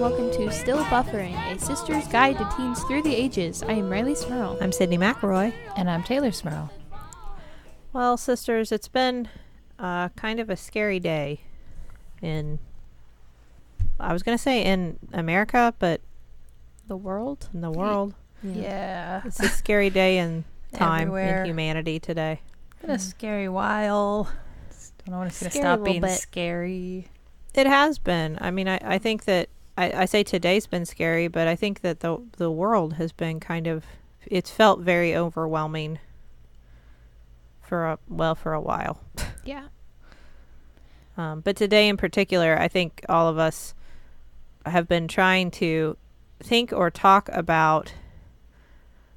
welcome to Still Buffering, a sister's guide to teens through the ages. I am Riley Smurl. I'm Sydney McElroy. And I'm Taylor Smurl. Well, sisters, it's been kind of a scary day I was going to say in America, but The world? in the world. Yeah. It's a scary day in time Everywhere. in humanity today. Been a scary while. Don't know when it's going to Scary stop little being bit. scary. It has been. I mean, I think that I say today's been scary, but I think that the world has been it's felt very overwhelming for a while. Yeah. But today in particular, I think all of us have been trying to think or talk about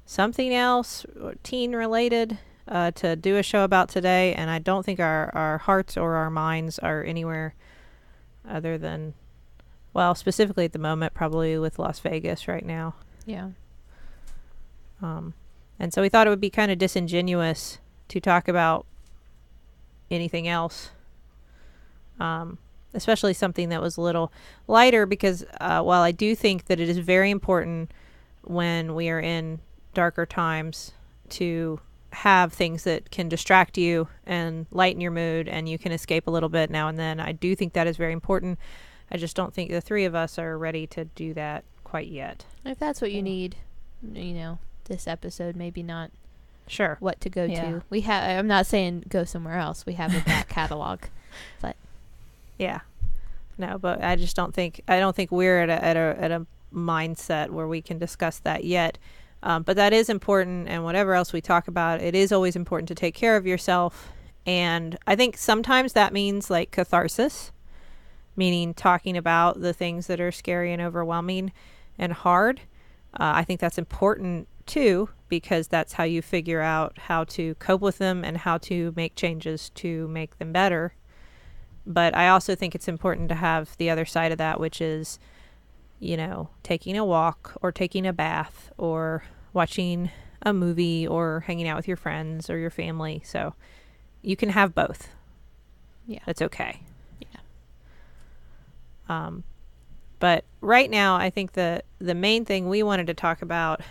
something else or teen related to do a show about today. And I don't think our hearts or our minds are anywhere other than, well, specifically at the moment, probably with Las Vegas right now. Yeah. And so we thought it would be kind of disingenuous to talk about anything else. Especially something that was a little lighter because while I do think that it is very important when we are in darker times to have things that can distract you and lighten your mood and you can escape a little bit now and then, I do think that is very important. I just don't think the three of us are ready to do that quite yet. If that's what you need, this episode, maybe not Sure. what to go Yeah. to. I'm not saying go somewhere else. We have a back catalog. But Yeah. No, but I don't think we're at a mindset where we can discuss that yet. But that is important, and whatever else we talk about, it is always important to take care of yourself. And I think sometimes that means like catharsis, meaning talking about the things that are scary and overwhelming and hard. I think that's important too, because that's how you figure out how to cope with them and how to make changes to make them better. But I also think it's important to have the other side of that, which is, taking a walk or taking a bath or watching a movie or hanging out with your friends or your family. So you can have both. yeah. That's okay. Yeah. But right now, I think the main thing we wanted to talk about,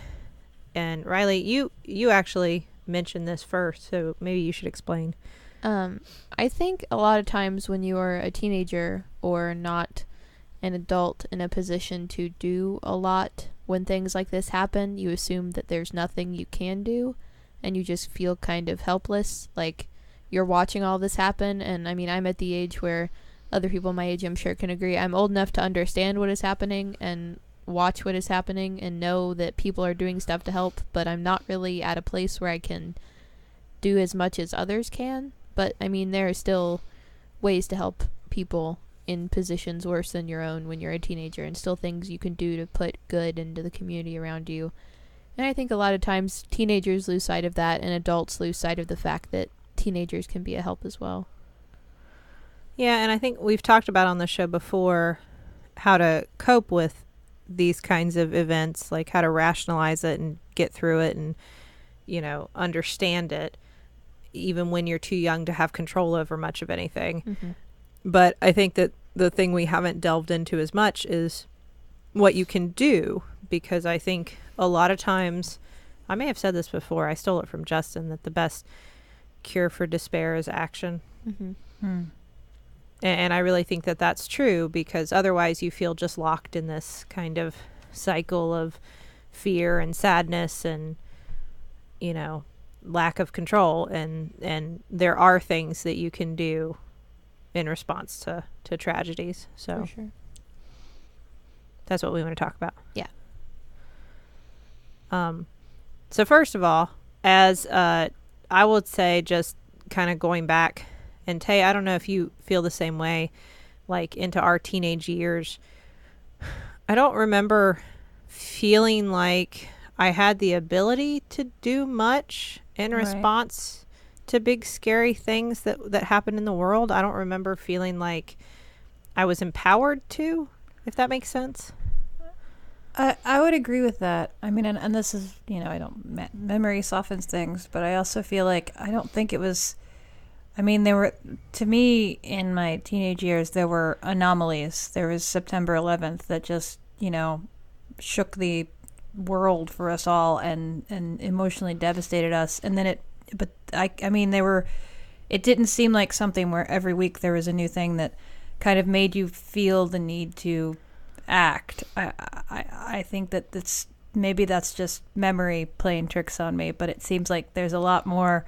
and Riley, you actually mentioned this first, so maybe you should explain. I think a lot of times when you are a teenager or not an adult in a position to do a lot, when things like this happen, you assume that there's nothing you can do and you just feel kind of helpless. Like you're watching all this happen. And I mean, I'm at the age where other people my age, I'm sure, can agree. I'm old enough to understand what is happening and watch what is happening and know that people are doing stuff to help, but I'm not really at a place where I can do as much as others can. But, I mean, there are still ways to help people in positions worse than your own when you're a teenager, and still things you can do to put good into the community around you. And I think a lot of times teenagers lose sight of that, and adults lose sight of the fact that teenagers can be a help as well. Yeah, and I think we've talked about on the show before how to cope with these kinds of events, like how to rationalize it and get through it and, understand it, even when you're too young to have control over much of anything. Mm-hmm. But I think that the thing we haven't delved into as much is what you can do, because I think a lot of times, I may have said this before, I stole it from Justin, that the best cure for despair is action. Mm-hmm. And I really think that that's true, because otherwise you feel just locked in this kind of cycle of fear and sadness and, lack of control. And there are things that you can do in response to tragedies. So For sure. that's what we want to talk about. Yeah. So first of all, as I would say, just kind of going back, and Tay, I don't know if you feel the same way, like into our teenage years, I don't remember feeling like I had the ability to do much in response to big scary things that happen in the world. I don't remember feeling like I was empowered to, if that makes sense. I would agree with that. I mean, and this is, memory softens things, but I also feel like I don't think it was, there were, to me, in my teenage years, there were anomalies. There was September 11th that just shook the world for us all and emotionally devastated us. And then it didn't seem like something where every week there was a new thing that kind of made you feel the need to act. I think that maybe that's just memory playing tricks on me, but it seems like there's a lot more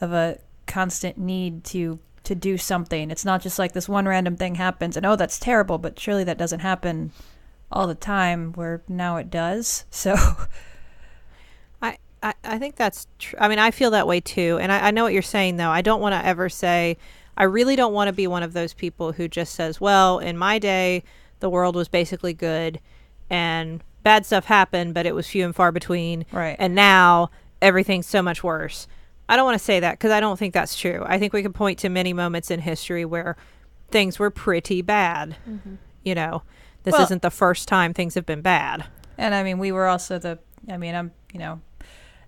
of a constant need to do something. It's not just like this one random thing happens and, oh, that's terrible, but surely that doesn't happen all the time, where now it does. So I think that's true. I mean, I feel that way too. And I know what you're saying, though. I don't want to ever say, I really don't want to be one of those people who just says, well, in my day, the world was basically good and bad stuff happened, but it was few and far between. Right. And now everything's so much worse. I don't want to say that because I don't think that's true. I think we can point to many moments in history where things were pretty bad. Mm-hmm. This isn't the first time things have been bad. And I mean, we were also I'm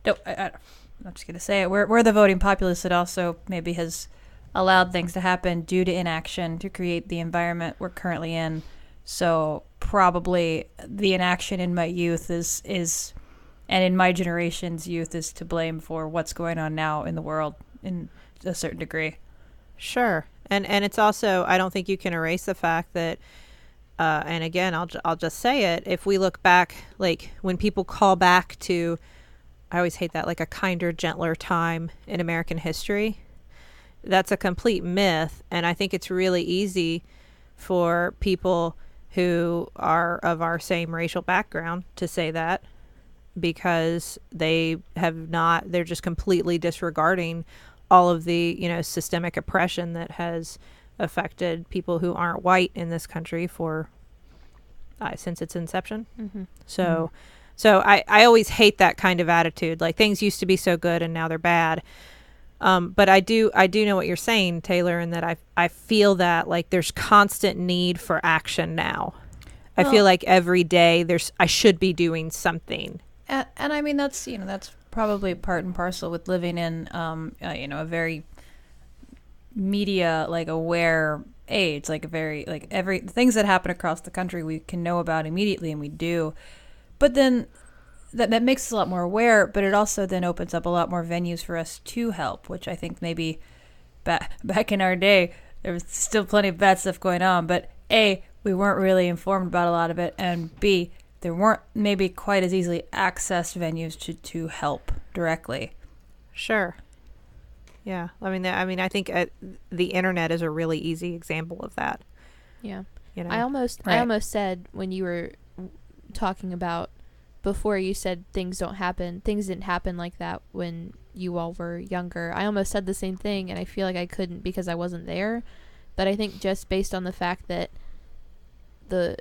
just going to say it. We're the voting populace that also maybe has allowed things to happen due to inaction to create the environment we're currently in. So probably the inaction in my youth is and in my generation's youth is to blame for what's going on now in the world in a certain degree. Sure. And it's also, I don't think you can erase the fact that, and again, I'll just say it, if we look back, like when people call back to, I always hate that, like a kinder, gentler time in American history, that's a complete myth. And I think it's really easy for people who are of our same racial background to say that, because they're just completely disregarding all of the, systemic oppression that has affected people who aren't white in this country since its inception. Mm-hmm. So I always hate that kind of attitude. Like, things used to be so good and now they're bad. But I do know what you're saying, Taylor, in that I feel that like there's constant need for action now. I feel like every day I should be doing something. And I mean, that's probably part and parcel with living in a very media aware age, like a very every things that happen across the country we can know about immediately, and we do. But then that makes us a lot more aware, but it also then opens up a lot more venues for us to help, which I think maybe back in our day there was still plenty of bad stuff going on, but A, we weren't really informed about a lot of it, and B, there weren't maybe quite as easily accessed venues to help directly. Sure. Yeah. I mean, I think the internet is a really easy example of that. Yeah. I almost said when you were talking about before, you said things didn't happen like that when you all were younger. I almost said the same thing, and I feel like I couldn't because I wasn't there. But I think just based on the fact that the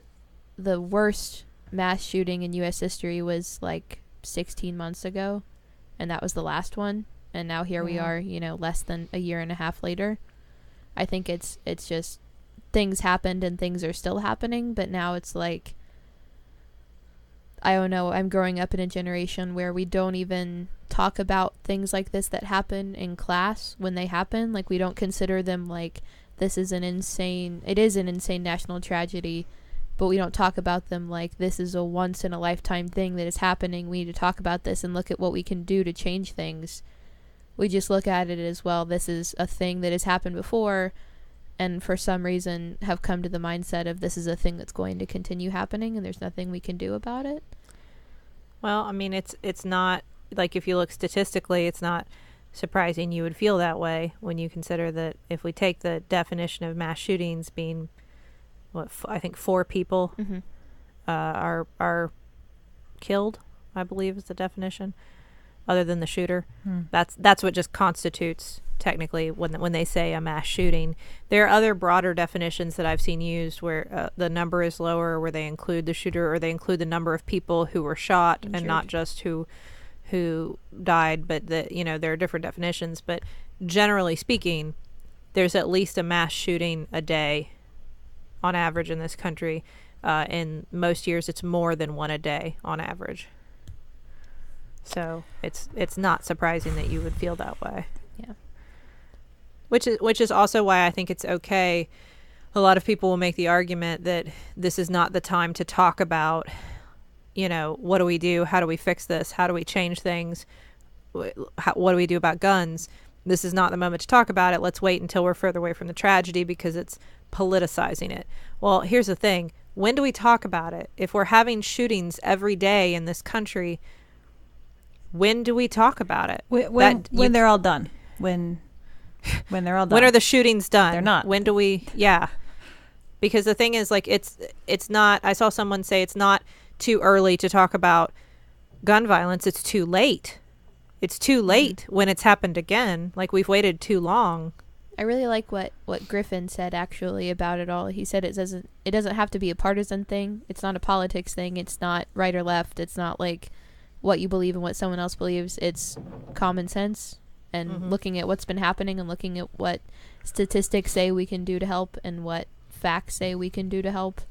worst mass shooting in U.S. history was 16 months ago, and that was the last one, and now here we are, less than a year and a half later. I think it's just things happened and things are still happening, but now it's like, I don't know, I'm growing up in a generation where we don't even talk about things like this that happen in class when they happen. We don't consider them it is an insane national tragedy, but we don't talk about them like this is a once in a lifetime thing that is happening. We need to talk about this and look at what we can do to change things. We just look at it as, well, this is a thing that has happened before, and for some reason have come to the mindset of this is a thing that's going to continue happening and there's nothing we can do about it. Well, I mean, it's not, if you look statistically, it's not surprising you would feel that way when you consider that if we take the definition of mass shootings being, I think 4 people mm-hmm. are killed, I believe is the definition, other than the shooter. That's what just constitutes technically when they say a mass shooting. There are other broader definitions that I've seen used where the number is lower, where they include the shooter or they include the number of people who were shot injured, and not just who died, but there are different definitions. But generally speaking, there's at least a mass shooting a day on average in this country. In most years, it's more than one a day on average. So it's not surprising that you would feel that way. Yeah. Which is also why I think it's okay a lot of people will make the argument that this is not the time to talk about, what do we do? How do we fix this? How do we change things? What do we do about guns? This is not the moment to talk about it. Let's wait until we're further away from the tragedy because it's politicizing it. Well, here's the thing. When do we talk about it? If we're having shootings every day in this country, when do we talk about it? When they're all done. When they're all done. When are the shootings done? They're not. When do we? Yeah. Because the thing is, like, it's not. I saw someone say it's not too early to talk about gun violence. It's too late. It's too late when it's happened again. Like, we've waited too long. I really like what Griffin said actually about it all. He said it doesn't have to be a partisan thing. It's not a politics thing. It's not right or left. It's not like what you believe and what someone else believes. It's common sense and looking at what's been happening and looking at what statistics say we can do to help and what facts say we can do to help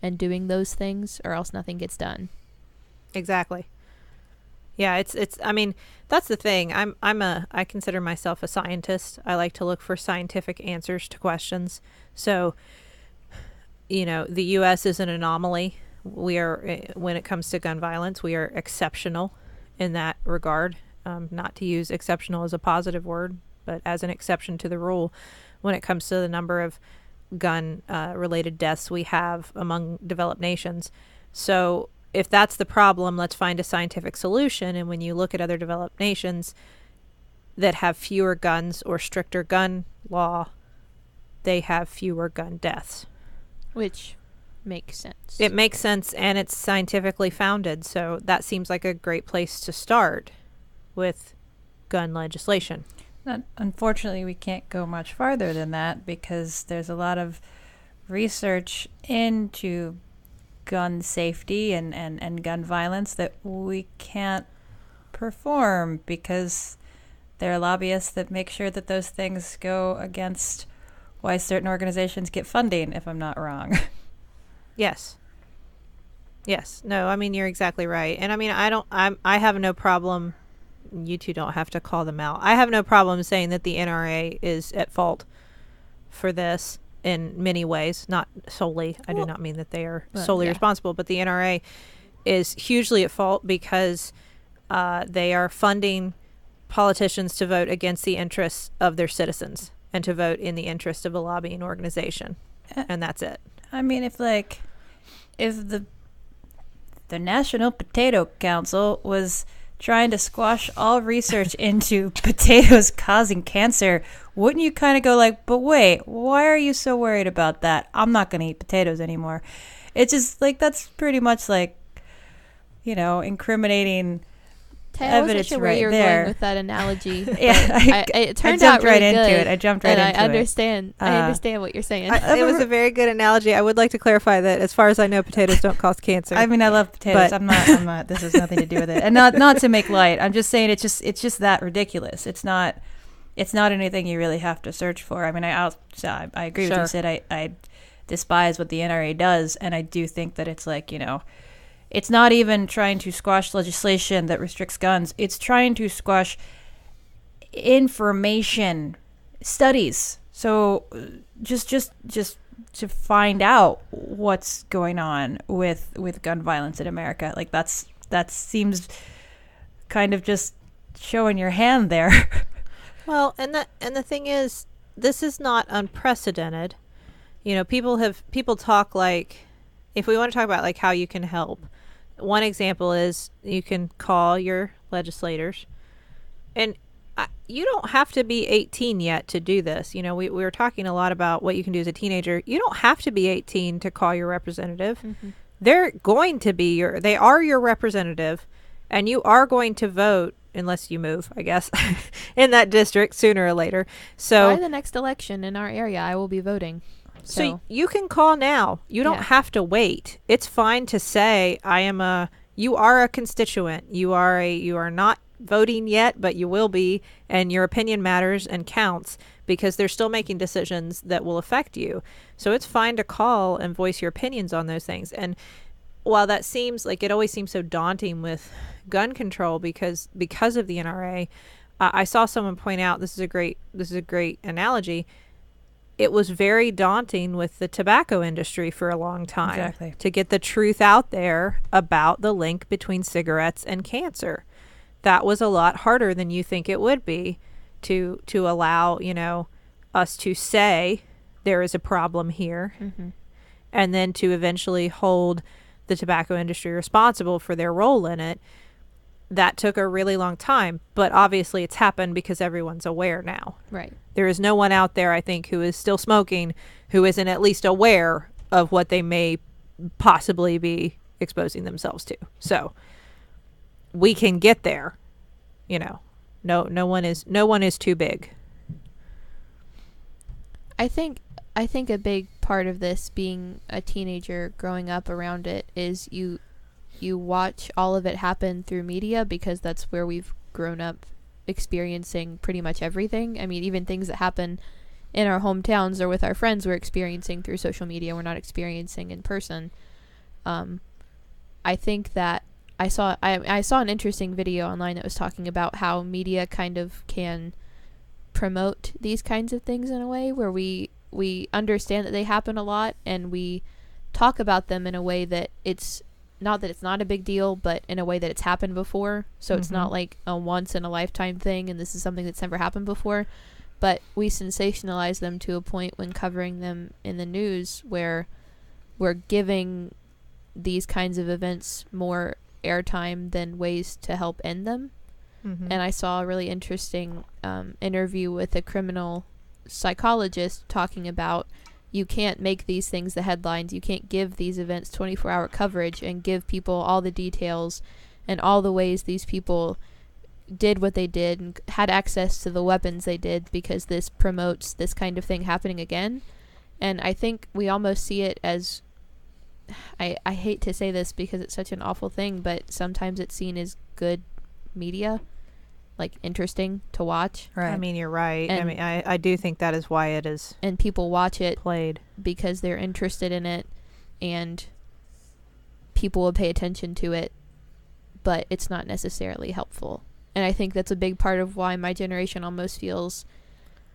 and doing those things, or else nothing gets done. Exactly. Yeah, it's I mean, that's the thing. I consider myself a scientist. I like to look for scientific answers to questions. So, the US is an anomaly. We are, when it comes to gun violence, we are exceptional in that regard. Not to use exceptional as a positive word, but as an exception to the rule when it comes to the number of gun related deaths we have among developed nations. So if that's the problem, let's find a scientific solution. And when you look at other developed nations that have fewer guns or stricter gun law, they have fewer gun deaths. Which makes sense. It makes sense, and it's scientifically founded. So that seems like a great place to start with gun legislation. Unfortunately, we can't go much farther than that because there's a lot of research into gun safety and gun violence that we can't perform because there are lobbyists that make sure that those things go against why certain organizations get funding, if I'm not wrong. Yes. No, I mean, you're exactly right. And I mean, I have no problem. You two don't have to call them out. I have no problem saying that the NRA is at fault for this in many ways, not solely. I do not mean that they are solely responsible, but the NRA is hugely at fault because they are funding politicians to vote against the interests of their citizens and to vote in the interest of a lobbying organization. And that's it. I mean, if the National Potato Council was trying to squash all research into potatoes causing cancer, wouldn't you kind of go like, but wait, why are you so worried about that? I'm not going to eat potatoes anymore. It's just like, that's pretty much like, incriminating I wasn't evidence sure where right you were there. going with that analogy. Yeah, it turned out really into good. it. I jumped right into I it. understand. I understand what you're saying. It was a very good analogy. I would like to clarify that as far as I know, potatoes don't cause cancer. I mean, I love potatoes. I'm not. This has nothing to do with it, and not to make light. I'm just saying it's just that ridiculous. It's not anything you really have to search for. I mean, I agree with you. Said I despise what the NRA does, and I do think that it's like, it's not even trying to squash legislation that restricts guns. It's trying to squash information studies. So just to find out what's going on with gun violence in America. Like that seems kind of just showing your hand there. Well, and the thing is, this is not unprecedented. People talk like, if we want to talk about like how you can help, one example is you can call your legislators, and you don't have to be 18 yet to do this. We were talking a lot about what you can do as a teenager. You don't have to be 18 to call your representative. Mm-hmm. They're going to be they are your representative, and you are going to vote unless you move, I guess, in that district sooner or later. So by the next election in our area, I will be voting. So you can call now. You don't have to wait. It's fine to say, you are a constituent. You are not voting yet, but you will be, and your opinion matters and counts because they're still making decisions that will affect you. So it's fine to call and voice your opinions on those things. And while that seems like, it always seems so daunting with gun control because of the NRA, I saw someone point out, this is a great analogy. it was very daunting with the tobacco industry for a long time. Exactly. To get the truth out there about the link between cigarettes and cancer. That was a lot harder than you think it would be to allow, us to say there is a problem here, and then to eventually hold the tobacco industry responsible for their role in it. That took a really long time, but obviously it's happened because everyone's aware now. Right. There is no one out there, I think, who is still smoking who isn't at least aware of what they may possibly be exposing themselves to. So we can get there. No one is too big. I think a big part of this, being a teenager growing up around it, is you watch all of it happen through media, because that's where we've grown up experiencing pretty much everything. I mean, even things that happen in our hometowns or with our friends, we're experiencing through social media. We're not experiencing in person. I think that I saw an interesting video online that was talking about how media kind of can promote these kinds of things in a way where we understand that they happen a lot, and we talk about them in a way that it's not a big deal, but in a way that it's happened before. So it's not like a once in a lifetime thing and this is something that's never happened before, but we sensationalize them to a point when covering them in the news where we're giving these kinds of events more airtime than ways to help end them. And I saw a really interesting interview with a criminal psychologist talking about, you can't make these things the headlines. You can't give these events 24-hour coverage and give people all the details and all the ways these people did what they did and had access to the weapons they did, because this promotes this kind of thing happening again. And I think we almost see it as, I hate to say this because it's such an awful thing, but sometimes it's seen as good media, like interesting to watch. Right. I mean, you're right. And I do think that is why it is. And people watch it played because they're interested in it, and people will pay attention to it, but it's not necessarily helpful. And I think that's a big part of why my generation almost feels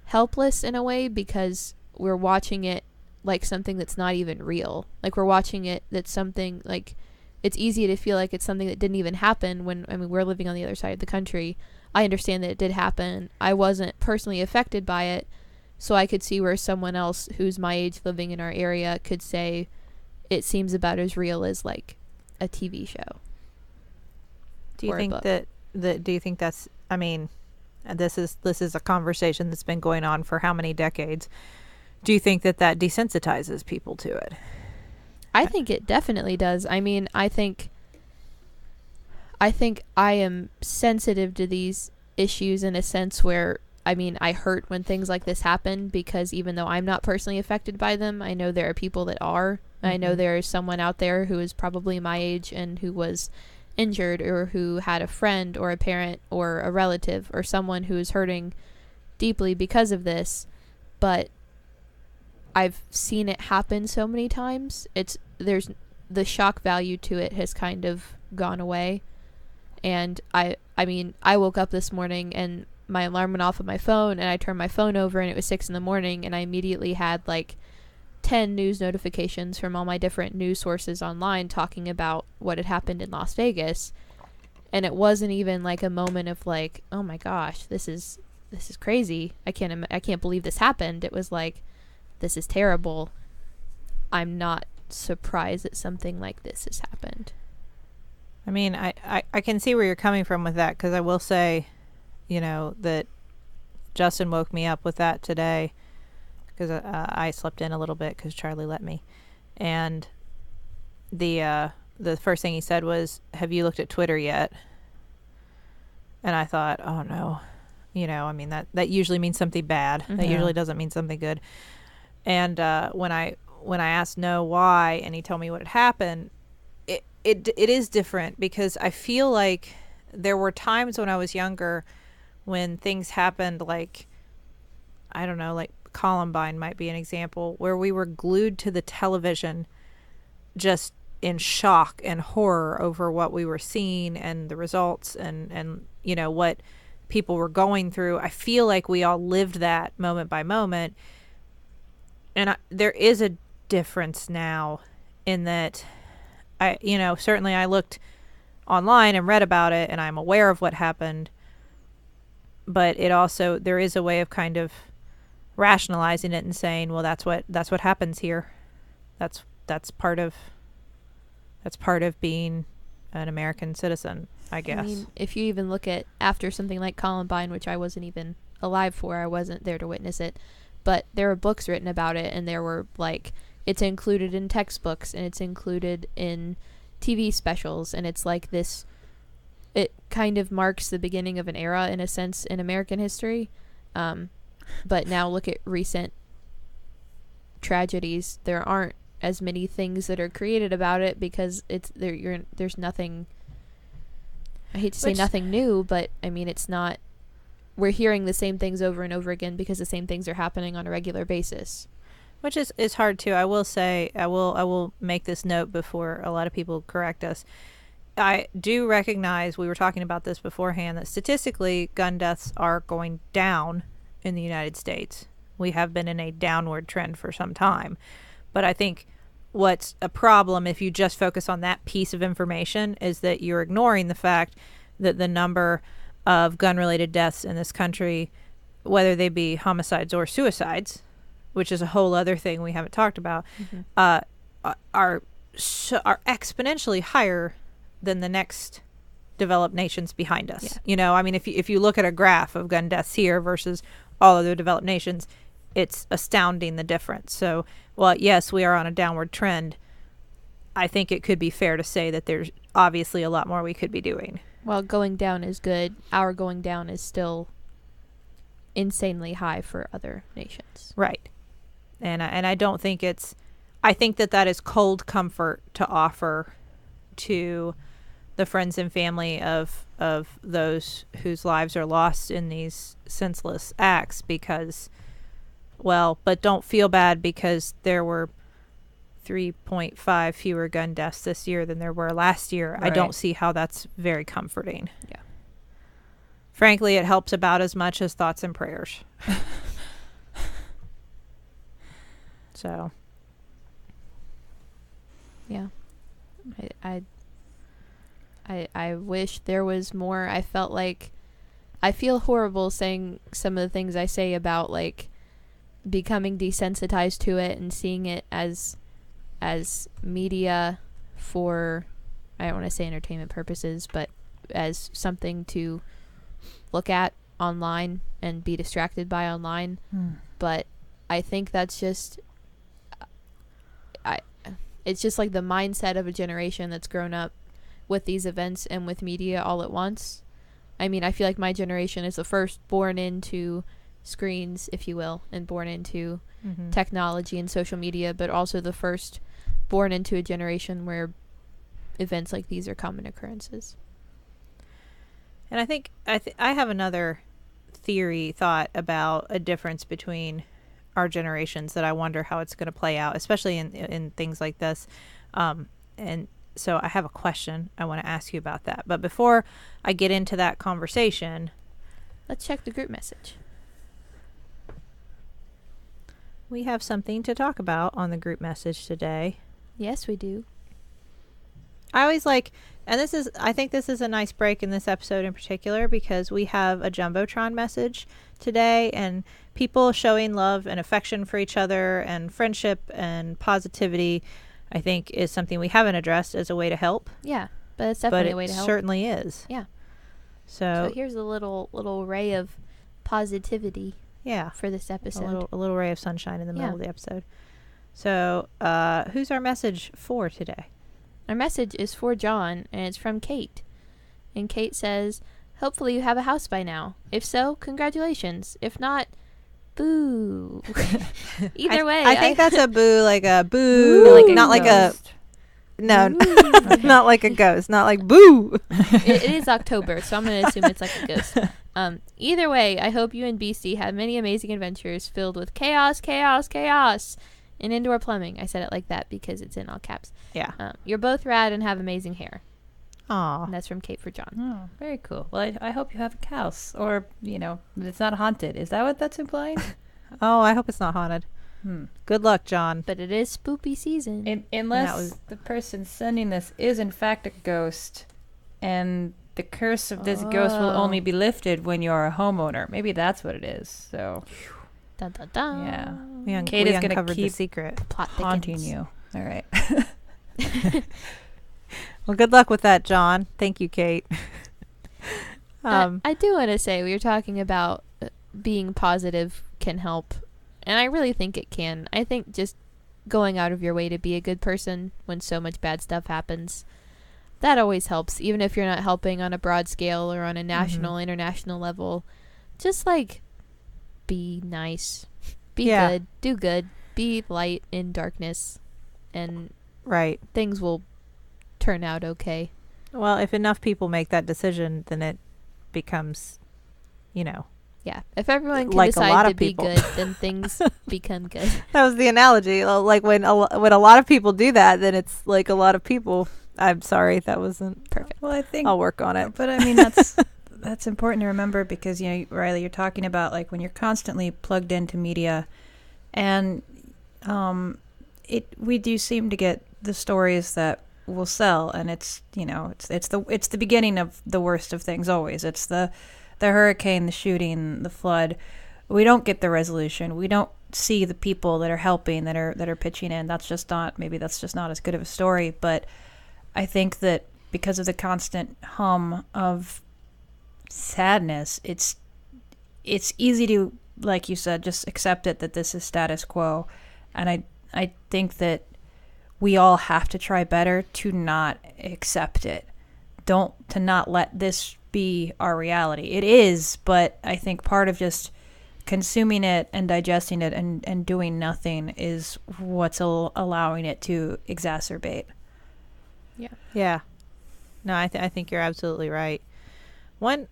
helpless in a way, because we're watching it like something that's not even real. Like we're watching it that's something like, it's easy to feel like it's something that didn't even happen when, we're living on the other side of the country. I understand that it did happen. I wasn't personally affected by it, so I could see where someone else who's my age living in our area could say it seems about as real as like a TV show. Do you think do you think that's, I mean, this is a conversation that's been going on for how many decades? Do you think that desensitizes people to it? I think it definitely does. I mean, I think I am sensitive to these issues in a sense where, I mean, I hurt when things like this happen, because even though I'm not personally affected by them, I know there are people that are. I know there is someone out there who is probably my age and who was injured, or who had a friend or a parent or a relative or someone who is hurting deeply because of this. But I've seen it happen so many times. There's the shock value to it has kind of gone away. And I mean, I woke up this morning and my alarm went off on my phone, and I turned my phone over and it was 6 a.m, and I immediately had like 10 news notifications from all my different news sources online talking about what had happened in Las Vegas. And it wasn't even like a moment of like, oh my gosh, this is crazy. I can't believe this happened. It was like, this is terrible. I'm not surprised that something like this has happened. I mean, I can see where you're coming from with that, because I will say, that Justin woke me up with that today, because I slept in a little bit because Charlie let me. And the first thing he said was, have you looked at Twitter yet? And I thought, oh no. I mean, that usually means something bad. Mm-hmm. That usually doesn't mean something good. And when I asked no why, and he told me what had happened, it is different, because I feel like there were times when I was younger when things happened, like, I don't know, like Columbine might be an example, where we were glued to the television just in shock and horror over what we were seeing and the results and what people were going through. I feel like we all lived that moment by moment. there is a difference now in that certainly I looked online and read about it, and I'm aware of what happened, but there is a way of kind of rationalizing it and saying, well, that's what happens here. That's part of being an American citizen, I guess. I mean, if you even look at after something like Columbine, which I wasn't even alive for, I wasn't there to witness it, but there were books written about it, and there were like, it's included in textbooks and it's included in TV specials, and it's like this, it kind of marks the beginning of an era in a sense in American history. But now look at recent tragedies. There aren't as many things that are created about it because there's nothing, I hate to say nothing new, but I mean, it's not, we're hearing the same things over and over again because the same things are happening on a regular basis. Which is hard too. I will say, I will make this note before a lot of people correct us. I do recognize, we were talking about this beforehand, that statistically gun deaths are going down in the United States. We have been in a downward trend for some time. But I think what's a problem if you just focus on that piece of information is that you're ignoring the fact that the number of gun-related deaths in this country, whether they be homicides or suicides, which is a whole other thing we haven't talked about, are exponentially higher than the next developed nations behind us. Yeah. I mean, if you look at a graph of gun deaths here versus all other developed nations, it's astounding the difference. So, well, yes, we are on a downward trend. I think it could be fair to say that there's obviously a lot more we could be doing. Well, going down is good. Our going down is still insanely high for other nations. Right. And I don't think I think that is cold comfort to offer to the friends and family of those whose lives are lost in these senseless acts because, well, but don't feel bad because there were 3.5 fewer gun deaths this year than there were last year. Right. I don't see how that's very comforting. Yeah. Frankly, it helps about as much as thoughts and prayers. So. Yeah. I wish there was more. I felt like I feel horrible saying some of the things I say about like becoming desensitized to it and seeing it as media for, I don't want to say entertainment purposes, but as something to look at online and be distracted by online. But I think that's just it's just like the mindset of a generation that's grown up with these events and with media all at once. I mean, I feel like my generation is the first born into screens, if you will, and born into technology and social media, but also the first born into a generation where events like these are common occurrences. And I think I have another thought about a difference between our generations that I wonder how it's going to play out, especially in things like this. And so I have a question I want to ask you about that. But before I get into that conversation, let's check the group message. We have something to talk about on the group message today. Yes, we do. I always like, and I think this is a nice break in this episode in particular because we have a Jumbotron message today, and people showing love and affection for each other and friendship and positivity, I think, is something we haven't addressed as a way to help. Yeah, but it's definitely a way to help. It certainly is. Yeah. So here's a little ray of positivity. Yeah. For this episode. A little ray of sunshine in the middle of the episode. So, who's our message for today? Our message is for John, and it's from Kate. And Kate says, hopefully you have a house by now. If so, congratulations. If not, boo. Either way. I think that's a boo, like a boo. Like not like ghost. No, not like a ghost. Not like boo. It is October, so I'm going to assume it's like a ghost. Either way, I hope you and BC have many amazing adventures filled with chaos, chaos, chaos, and indoor plumbing. I said it like that because it's in all caps. Yeah. You're both rad and have amazing hair. Aw. And that's from Kate for John. Oh, very cool. Well, I hope you have a house, or it's not haunted. Is that what that's implying? Oh, I hope it's not haunted. Good luck, John. But it is spoopy season. Unless the person sending this is in fact a ghost, and the curse of this ghost will only be lifted when you're a homeowner. Maybe that's what it is. So, Dun, dun, dun. yeah. Kate is going to keep the secret. Plot haunting thickens. you. All right. Well, good luck with that, John. Thank you, Kate. I do want to say, we were talking about being positive can help, and I really think it can. I think just going out of your way to be a good person when so much bad stuff happens, that always helps, even if you're not helping on a broad scale or on a national, international level. Just, like, be nice. Be good. Do good. Be light in darkness. And things will turn out okay. Well, if enough people make that decision, then it becomes, Yeah. If everyone can like decide to be good, then things become good. That was the analogy. Like when a lot of people do that, then it's like a lot of people. I'm sorry, that wasn't Perfect. Well, I think I'll work on it. But I mean, that's important to remember, because, Riley, you're talking about, like, when you're constantly plugged into media, and we do seem to get the stories that will sell, and it's the beginning of the worst of things always. It's the hurricane, the shooting, the flood. We don't get the resolution. We don't see the people that are helping, that are pitching in. That's just not as good of a story. But I think that because of the constant hum of sadness, it's easy to, like you said, just accept it, that this is status quo. And I think that we all have to try better to not accept it. To not let this be our reality. It is, but I think part of just consuming it and digesting it and doing nothing is what's allowing it to exacerbate. Yeah. No, I think you're absolutely right. One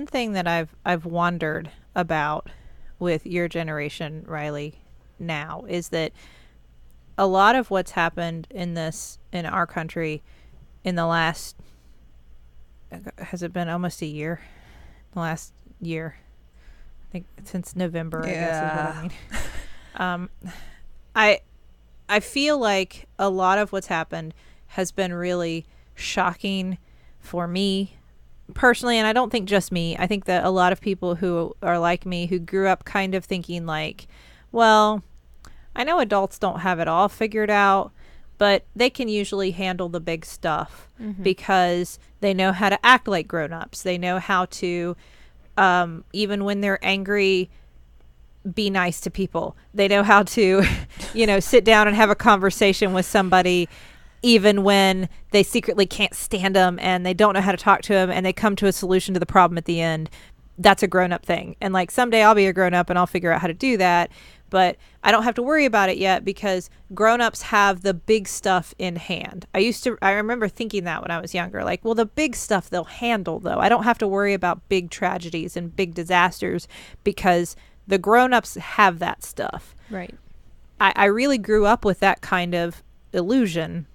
thing that I've wondered about with your generation, Riley, now is that a lot of what's happened in our country in the last, has it been almost a year? The last year, I think, since November. I guess is what I mean. I feel like a lot of what's happened has been really shocking for me personally, and I don't think just me. I think that a lot of people who are like me, who grew up kind of thinking like, well, I know adults don't have it all figured out, but they can usually handle the big stuff because they know how to act like grown-ups. They know how to, even when they're angry, be nice to people. They know how to, sit down and have a conversation with somebody even when they secretly can't stand them and they don't know how to talk to them, and they come to a solution to the problem at the end. That's a grown-up thing. And like someday I'll be a grown-up and I'll figure out how to do that. But I don't have to worry about it yet because grown-ups have the big stuff in hand. I remember thinking that when I was younger, like, well, the big stuff they'll handle though. I don't have to worry about big tragedies and big disasters because the grown-ups have that stuff. Right. I really grew up with that kind of illusion.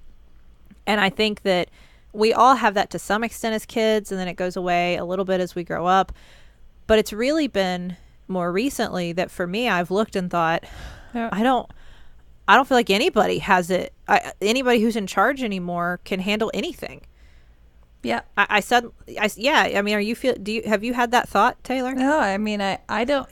And I think that we all have that to some extent as kids, and then it goes away a little bit as we grow up. But it's really been more recently that for me, I've looked and thought, I don't feel like anybody has it. Anybody who's in charge anymore can handle anything. Yeah. I mean, have you had that thought, Taylor? No, I mean, I don't.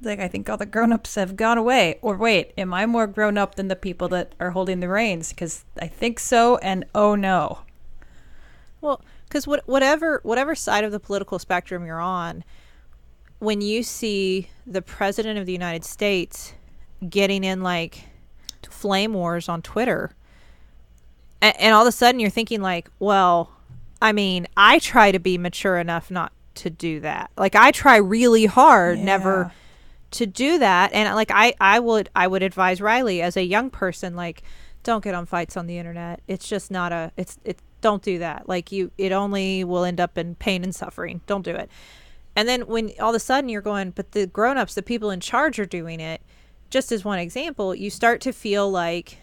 Like, I think all the grown-ups have gone away. Or wait, am I more grown up than the people that are holding the reins? Because I think so, and oh no. Well, because whatever side of the political spectrum you're on, when you see the president of the United States getting in like flame wars on Twitter, and all of a sudden you're thinking like, well, I mean, I try to be mature enough not to do that. Like, I try really hard never to do that. And like, I would advise Riley as a young person, like, don't get on fights on the internet. It's just not don't do that. Like, it only will end up in pain and suffering. Don't do it. And then when all of a sudden you're going, but the grown-ups, the people in charge are doing it, just as one example, you start to feel like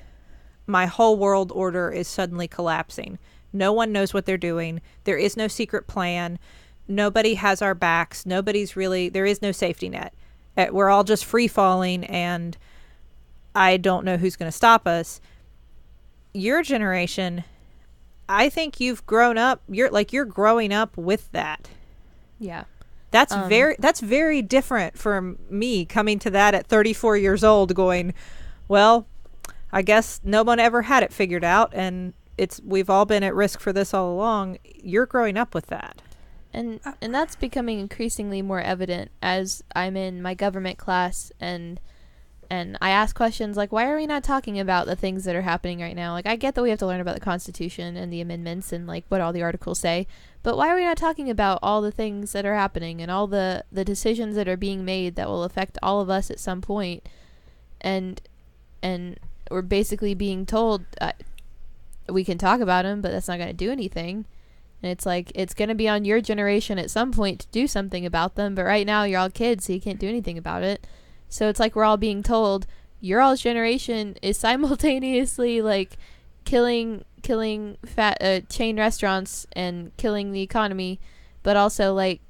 my whole world order is suddenly collapsing. No one knows what they're doing. There is no secret plan. Nobody has our backs. There is no safety net. We're all just free falling, and I don't know who's going to stop us. Your generation, I think you've grown up. You're growing up with that. Yeah. That's very different from me coming to that at 34 years old going, well, I guess no one ever had it figured out, and we've all been at risk for this all along. You're growing up with that. And that's becoming increasingly more evident as I'm in my government class and I ask questions like, why are we not talking about the things that are happening right now? Like, I get that we have to learn about the Constitution and the amendments and like what all the articles say, but why are we not talking about all the things that are happening and all the decisions that are being made that will affect all of us at some point? And we're basically being told we can talk about them, but that's not going to do anything. And it's like, it's going to be on your generation at some point to do something about them, but right now you're all kids, so you can't do anything about it. So it's like we're all being told your all's generation is simultaneously like killing fat chain restaurants and killing the economy, but also like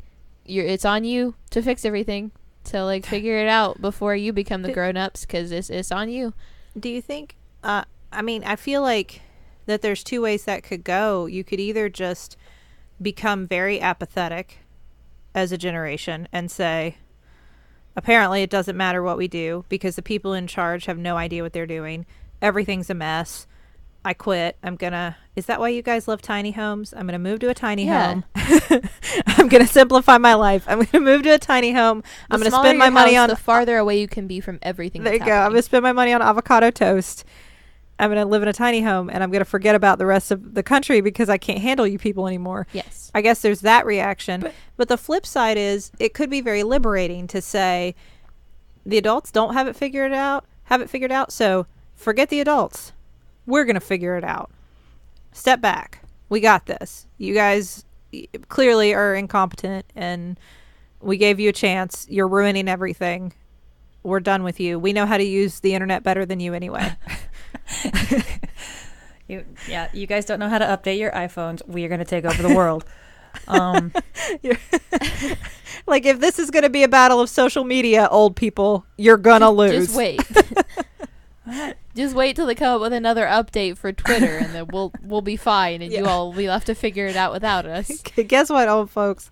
it's on you to fix everything, to like figure it out before you become the grown-ups, because it's on you. Do you think I feel like that there's two ways that could go. You could either just become very apathetic as a generation and say, apparently it doesn't matter what we do because the people in charge have no idea what they're doing. Everything's a mess. I quit. Is that why you guys love tiny homes? I'm going to move to a tiny home. I'm going to simplify my life. I'm going to move to a tiny home. I'm going to spend my money on... The farther away you can be from everything There you go. I'm going to spend my money on avocado toast. I'm going to live in a tiny home, and I'm going to forget about the rest of the country because I can't handle you people anymore. Yes. I guess there's that reaction. But the flip side is it could be very liberating to say the adults don't have it figured out, so forget the adults. We're going to figure it out. Step back. We got this. You guys clearly are incompetent, and we gave you a chance. You're ruining everything. We're done with you. We know how to use the internet better than you anyway. You guys don't know how to update your iPhones. We are going to take over the world. Like, if this is going to be a battle of social media, old people, you're going to lose. Just wait. Just wait till they come up with another update for Twitter, and then we'll be fine, and you all will have to figure it out without us. Guess what, old folks?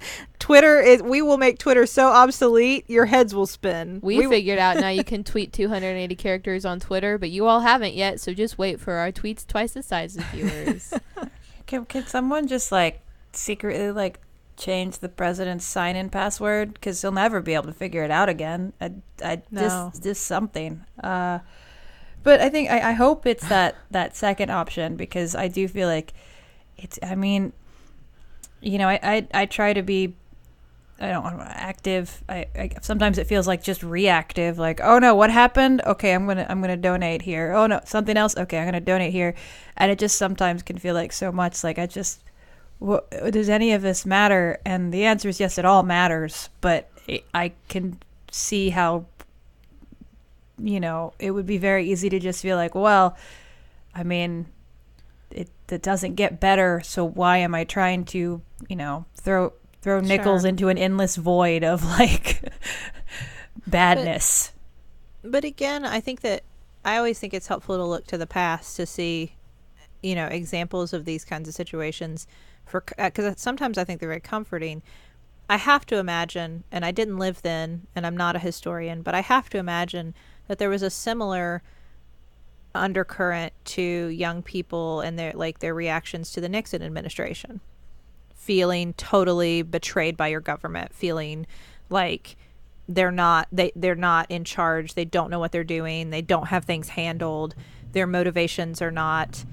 We will make Twitter so obsolete, your heads will spin. We figured out now you can tweet 280 characters on Twitter, but you all haven't yet, so just wait for our tweets twice the size of yours. Can someone just like secretly like change the president's sign-in password? Because he'll never be able to figure it out again. No. Just something. But I think I hope it's that second option, because I do feel like it's. I mean, you know, I try to be, I don't know, active. I sometimes it feels like just reactive. Like, oh no, what happened? Okay, I'm gonna donate here. Oh no, something else. Okay, I'm gonna donate here, and it just sometimes can feel like so much. Like does any of this matter? And the answer is yes, it all matters. But I can see how, you know, it would be very easy to just feel like, well, I mean, it doesn't get better, so why am I trying to, you know, throw nickels into an endless void of like badness? But again, I always think it's helpful to look to the past to see, you know, examples of these kinds of situations, because sometimes I think they're very comforting. I have to imagine, and I didn't live then, and I'm not a historian, but I have to imagine that there was a similar undercurrent to young people and their reactions to the Nixon administration, feeling totally betrayed by your government, feeling like they're not in charge, they don't know what they're doing, they don't have things handled, their motivations are not,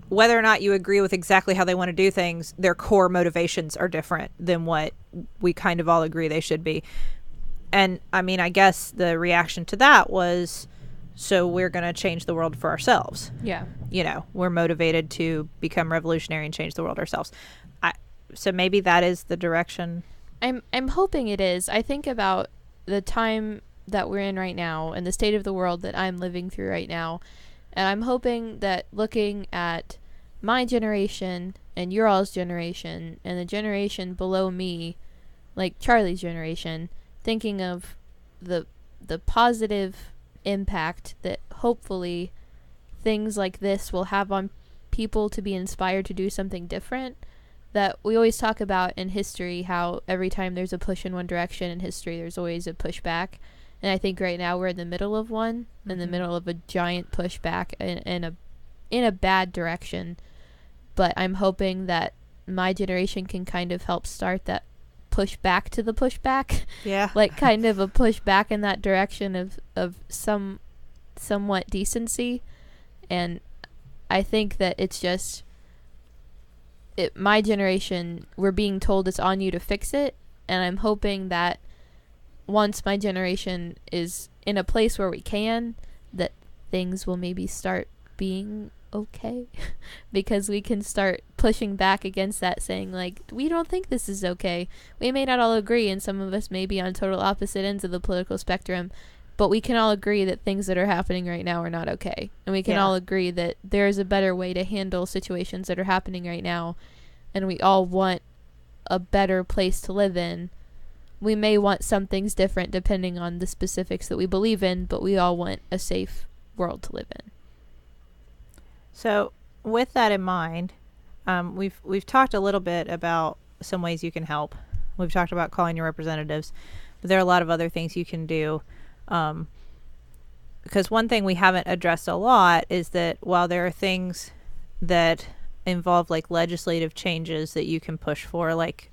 whether or not you agree with exactly how they want to do things, their core motivations are different than what we kind of all agree they should be. And I mean, I guess the reaction to that was, so we're going to change the world for ourselves. Yeah. You know, we're motivated to become revolutionary and change the world ourselves. So maybe that is the direction. I'm hoping it is. I think about the time that we're in right now and the state of the world that I'm living through right now. And I'm hoping that looking at my generation and your all's generation and the generation below me, like Charlie's generation, thinking of the positive impact that hopefully things like this will have on people to be inspired to do something different. That we always talk about in history, how every time there's a push in one direction in history, there's always a pushback. And I think right now we're in the middle of one, in the middle of a giant pushback in a bad direction. But I'm hoping that my generation can kind of help start that push back to the pushback. Yeah. Like kind of a push back in that direction of somewhat decency. And I think that it's just my generation, we're being told it's on you to fix it, and I'm hoping that once my generation is in a place where we can, that things will maybe start being okay because we can start pushing back against that, saying like, we don't think this is okay. We may not all agree, and some of us may be on total opposite ends of the political spectrum, but we can all agree that things that are happening right now are not okay. And we can all agree that there is a better way to handle situations that are happening right now. And we all want a better place to live in. We may want some things different depending on the specifics that we believe in, but we all want a safe world to live in. So with that in mind, we've talked a little bit about some ways you can help. We've talked about calling your representatives, but there are a lot of other things you can do. Because one thing we haven't addressed a lot is that while there are things that involve like legislative changes that you can push for, like,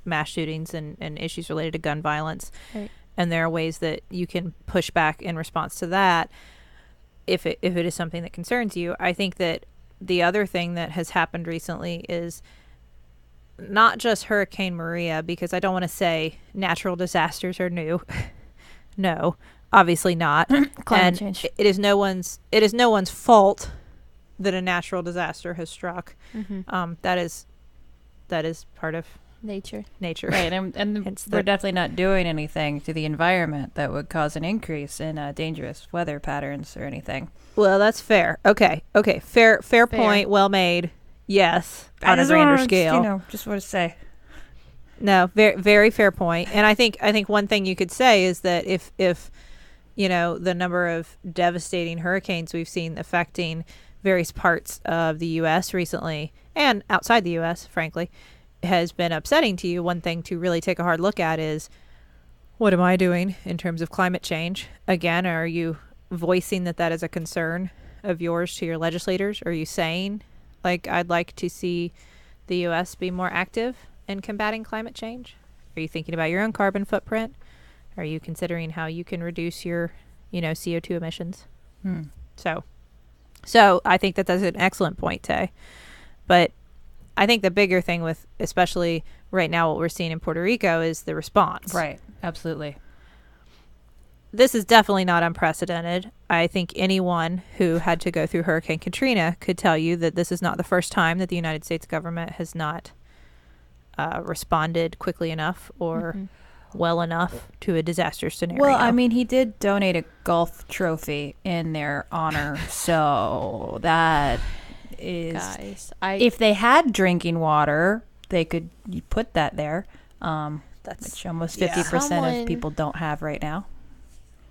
mass shootings and issues related to gun violence. Right. And there are ways that you can push back in response to that if it is something that concerns you. I think that the other thing that has happened recently is not just Hurricane Maria, because I don't want to say natural disasters are new. No, obviously not. Climate change. It is no one's fault that a natural disaster has struck. Mm-hmm. That is part of Nature. Right, and we're definitely not doing anything to the environment that would cause an increase in dangerous weather patterns or anything. Well, that's fair. Okay. Fair point. Well made. Yes, on a grander scale. Just want to say. No, very, very fair point. And I think one thing you could say is that if the number of devastating hurricanes we've seen affecting various parts of the U.S. recently and outside the U.S., frankly, has been upsetting to you, one thing to really take a hard look at is, what am I doing in terms of climate change? Again, are you voicing that is a concern of yours to your legislators? Are you saying, like, I'd like to see the U.S. be more active in combating climate change? Are you thinking about your own carbon footprint? Are you considering how you can reduce your, CO2 emissions? So I think that's an excellent point, Tay. But I think the bigger thing with, especially right now, what we're seeing in Puerto Rico is the response. Right. Absolutely. This is definitely not unprecedented. I think anyone who had to go through Hurricane Katrina could tell you that this is not the first time that the United States government has not responded quickly enough or well enough to a disaster scenario. Well, I mean, he did donate a golf trophy in their honor, so that is... Guys, if they had drinking water, they could put that there, which almost 50% of people don't have right now.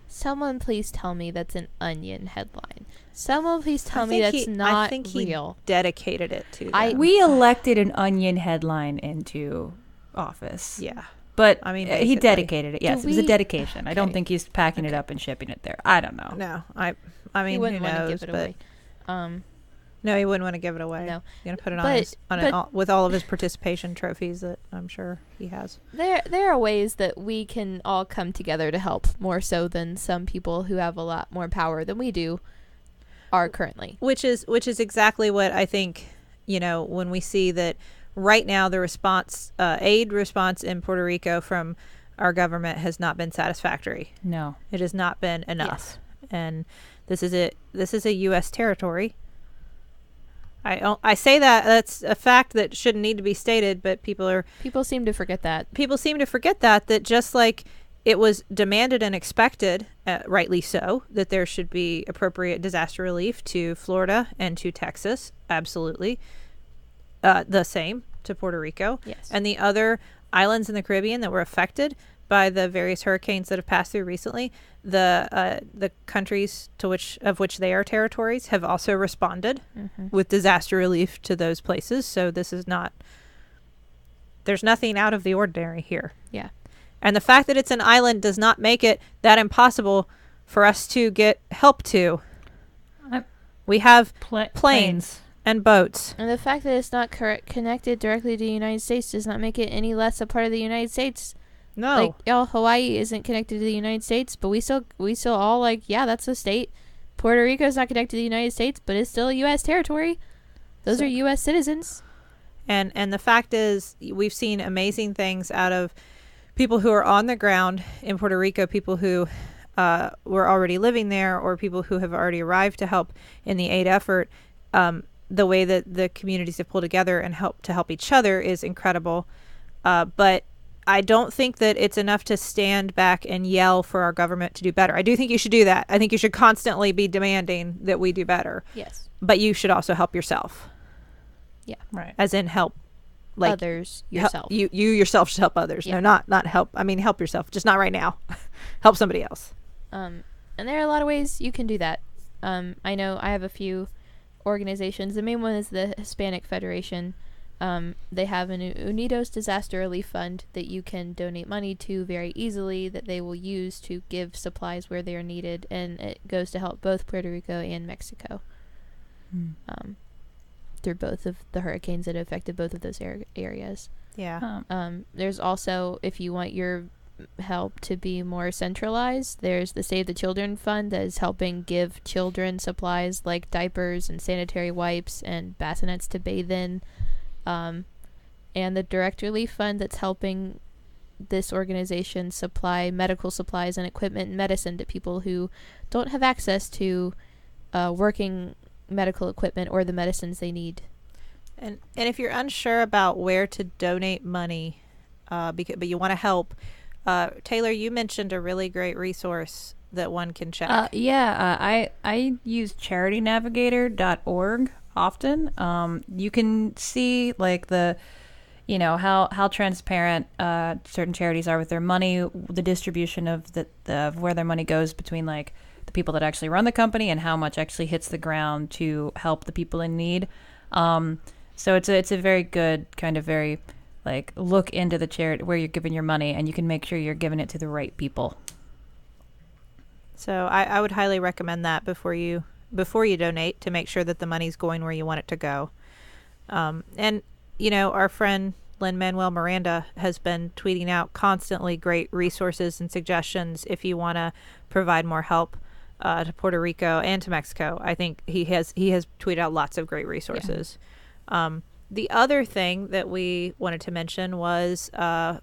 Someone please tell me that's an Onion headline. Someone please tell me that's not I think he real. dedicated it to them. We elected an Onion headline into office. Yeah. But I mean, he dedicated it. Yes, it was a dedication. Okay. I don't think he's packing it up and shipping it there. I don't know. No, I mean, He wouldn't who want knows? to give it but away. no, he wouldn't want to give it away. No. He's gonna put it with all of his participation trophies that I'm sure he has. There are ways that we can all come together to help, more so than some people who have a lot more power than we do are currently. Which is exactly what I think, when we see that right now the aid response in Puerto Rico from our government has not been satisfactory. No. It has not been enough. Yes. And this is a U.S. territory. I say that's a fact that shouldn't need to be stated, but people seem to forget that. People seem to forget that just like it was demanded and expected, rightly so, that there should be appropriate disaster relief to Florida and to Texas. Absolutely. The same to Puerto Rico. Yes. And the other islands in the Caribbean that were affected. by the various hurricanes that have passed through recently, the countries of which they are territories have also responded with disaster relief to those places. So there's nothing out of the ordinary here. Yeah. And the fact that it's an island does not make it that impossible for us to get help to. We have planes and boats. And the fact that it's not connected directly to the United States does not make it any less a part of the United States. No. Like, Hawaii isn't connected to the United States, but we still all like, yeah, that's a state. Puerto Rico is not connected to the United States, but it's still a U.S. territory. Those are U.S. citizens. And the fact is, we've seen amazing things out of people who are on the ground in Puerto Rico, people who were already living there, or people who have already arrived to help in the aid effort. The way that the communities have pulled together and help each other is incredible. But I don't think that it's enough to stand back and yell for our government to do better. I do think you should do that. I think you should constantly be demanding that we do better. Yes. But you should also help yourself. Yeah. Right. As in help. Like others, yourself. You yourself should help others. Yeah. No, not help. I mean, help yourself. Just not right now. Help somebody else. And there are a lot of ways you can do that. I know I have a few organizations. The main one is the Hispanic Federation. They have an Unidos Disaster Relief Fund that you can donate money to very easily, that they will use to give supplies where they are needed, and it goes to help both Puerto Rico and Mexico through both of the hurricanes that affected both of those areas. Yeah. There's also, if you want your help to be more centralized, there's the Save the Children Fund that is helping give children supplies like diapers and sanitary wipes and bassinets to bathe in. And the Direct Relief Fund that's helping this organization supply medical supplies and equipment and medicine to people who don't have access to working medical equipment or the medicines they need. And if you're unsure about where to donate money, but you want to help, Taylor, you mentioned a really great resource that one can check. I use charitynavigator.org often. You can see like how transparent certain charities are with their money, the distribution of of where their money goes between like the people that actually run the company and how much actually hits the ground to help the people in need. So it's a very good kind of very like look into the charity where you're giving your money, and you can make sure you're giving it to the right people. So I would highly recommend that before you donate, to make sure that the money's going where you want it to go. And our friend Lin-Manuel Miranda has been tweeting out constantly great resources and suggestions if you want to provide more help to Puerto Rico and to Mexico. I think he has tweeted out lots of great resources. Yeah. The other thing that we wanted to mention was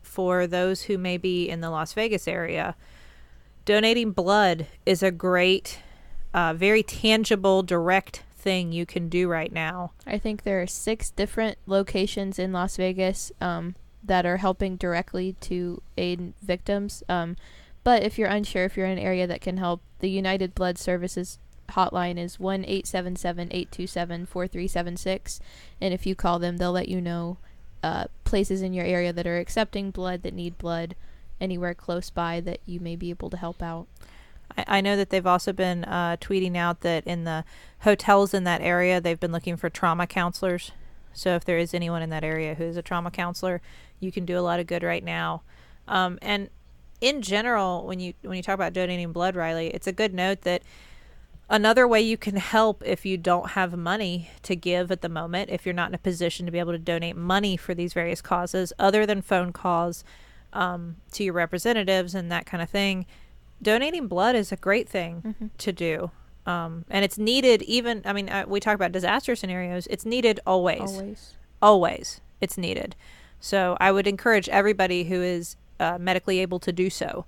for those who may be in the Las Vegas area, donating blood is a great, very tangible, direct thing you can do right now. I think there are 6 different locations in Las Vegas that are helping directly to aid victims. But if you're unsure, if you're in an area that can help, the United Blood Services hotline is 1-877-827-4376, and if you call them, they'll let you know places in your area that are accepting blood, that need blood, anywhere close by that you may be able to help out. I know that they've also been tweeting out that in the hotels in that area, they've been looking for trauma counselors. So if there is anyone in that area who is a trauma counselor, you can do a lot of good right now. And in general, when you talk about donating blood, Riley, it's a good note that another way you can help if you don't have money to give at the moment, if you're not in a position to be able to donate money for these various causes, other than phone calls to your representatives and that kind of thing, donating blood is a great thing to do. And it's needed even, we talk about disaster scenarios, it's needed always. Always. It's needed. So I would encourage everybody who is medically able to do so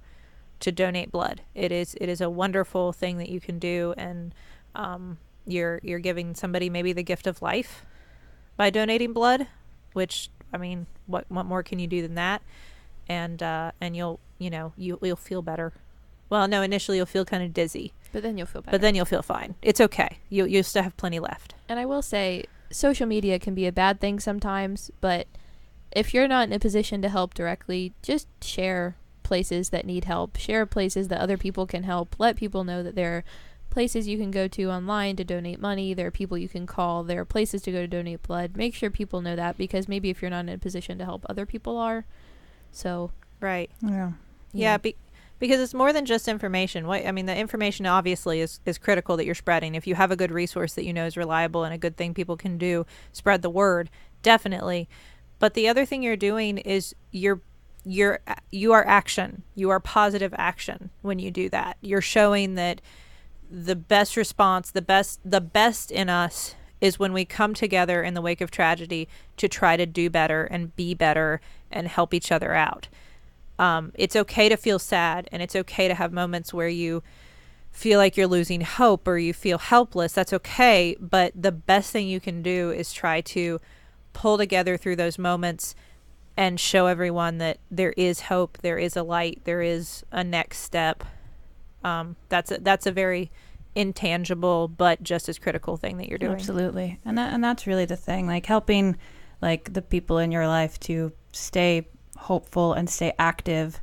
to donate blood. It is a wonderful thing that you can do, and you're giving somebody maybe the gift of life by donating blood, which, what more can you do than that? And you'll feel better. Well, no, initially you'll feel kind of dizzy. But then you'll feel better. But then you'll feel fine. It's okay. You'll still have plenty left. And I will say, social media can be a bad thing sometimes, but if you're not in a position to help directly, just share places that need help. Share places that other people can help. Let people know that there are places you can go to online to donate money. There are people you can call. There are places to go to donate blood. Make sure people know that, because maybe if you're not in a position to help, other people are. So Right. Yeah. Yeah, because it's more than just information. The information obviously is critical that you're spreading. If you have a good resource that you know is reliable and a good thing people can do, spread the word, definitely. But the other thing you're doing is you are action. You are positive action when you do that. You're showing that the best response, the best in us is when we come together in the wake of tragedy to try to do better and be better and help each other out. It's okay to feel sad, and it's okay to have moments where you feel like you're losing hope or you feel helpless. That's okay. But the best thing you can do is try to pull together through those moments and show everyone that there is hope, there is a light, there is a next step. That's a very intangible but just as critical thing that you're doing. Absolutely. And that's really the thing, like helping like the people in your life to stay hopeful and stay active.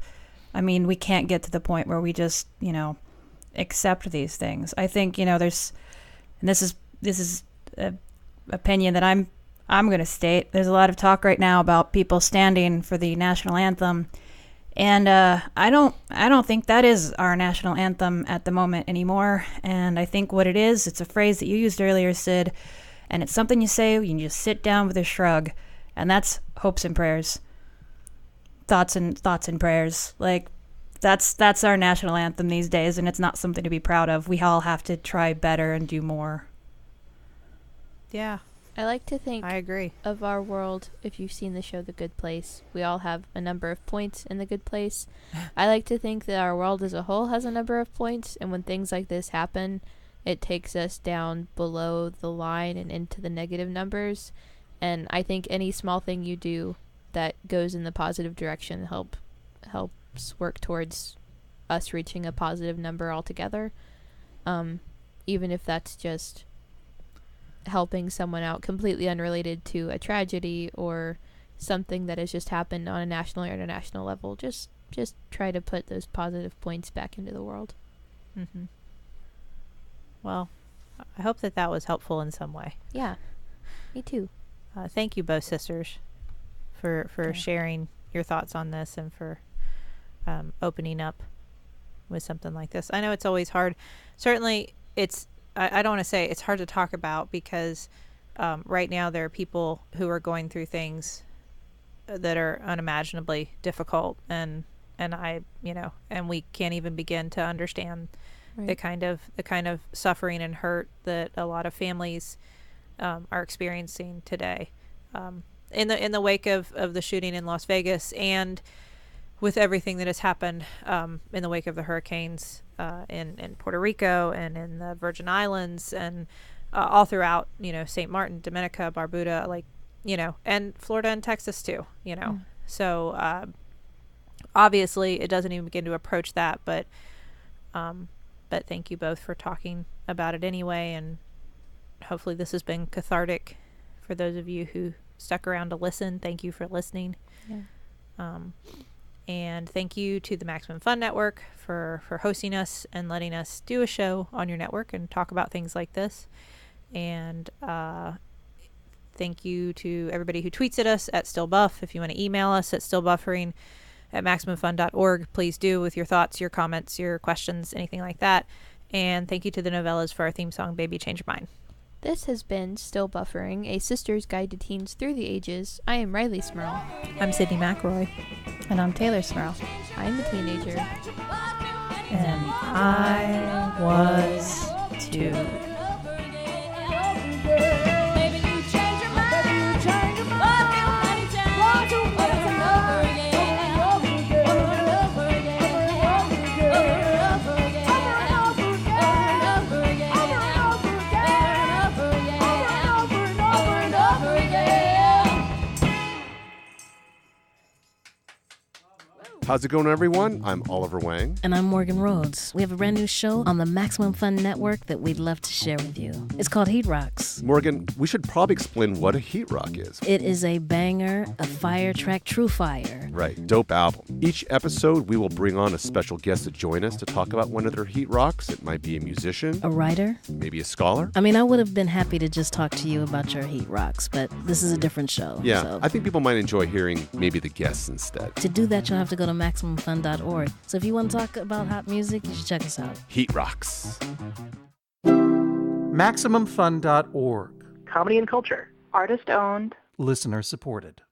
I mean, we can't get to the point where we just, accept these things. I think, there's, and this is an opinion that I'm going to state. There's a lot of talk right now about people standing for the national anthem. And I don't think that is our national anthem at the moment anymore. And I think what it is, it's a phrase that you used earlier, Sid, and it's something you say, you can just sit down with a shrug, and that's hopes and prayers, thoughts and prayers. Like that's our national anthem these days, and it's not something to be proud of. We all have to try better and do more. Yeah. I like to think I agree. of our world, if you've seen the show The Good Place. We all have a number of points in The Good Place. I like to think that our world as a whole has a number of points, and when things like this happen, it takes us down below the line and into the negative numbers. And I think any small thing you do that goes in the positive direction helps work towards us reaching a positive number altogether. Even if that's just helping someone out completely unrelated to a tragedy or something that has just happened on a national or international level. Just try to put those positive points back into the world. Mm-hmm. Well, I hope that was helpful in some way. Yeah, me too. Thank you both sisters for sharing your thoughts on this and for opening up with something like this. I know it's always hard. Certainly I don't want to say it's hard to talk about because right now there are people who are going through things that are unimaginably difficult, and we can't even begin to understand the kind of suffering and hurt that a lot of families are experiencing today. In the wake of the shooting in Las Vegas, and with everything that has happened in the wake of the hurricanes in Puerto Rico and in the Virgin Islands and all throughout, St. Martin, Dominica, Barbuda, and Florida and Texas too, So obviously it doesn't even begin to approach that, but thank you both for talking about it anyway, and hopefully this has been cathartic for those of you who stuck around to listen. Thank you for listening. Yeah. And thank you to the Maximum Fun Network for hosting us and letting us do a show on your network and talk about things like this. And thank you to everybody who tweets at us at StillBuff. If you want to email us at stillbuffering@maximumfun.org, please do, with your thoughts, your comments, your questions, anything like that. And thank you to the Novellas for our theme song, Baby Change Your Mind. This has been Still Buffering, a sister's guide to teens through the ages. I am Riley Smurl. I'm Sydney McRoy. And I'm Taylor Smurl. I'm a teenager. And I was too. Whoa. How's it going, everyone? I'm Oliver Wang. And I'm Morgan Rhodes. We have a brand new show on the Maximum Fun Network that we'd love to share with you. It's called Heat Rocks. Morgan, we should probably explain what a heat rock is. It is a banger, a fire track, true fire. Right, dope album. Each episode, we will bring on a special guest to join us to talk about one of their heat rocks. It might be a musician, A writer. maybe a scholar. I mean, I would have been happy to just talk to you about your heat rocks, but this is a different show. Yeah, So I think people might enjoy hearing maybe the guests instead. to do that, you'll have to go to MaximumFun.org. So if you want to talk about hot music, you should check us out. Heat rocks. MaximumFun.org. Comedy and culture. Artist owned. Listener supported.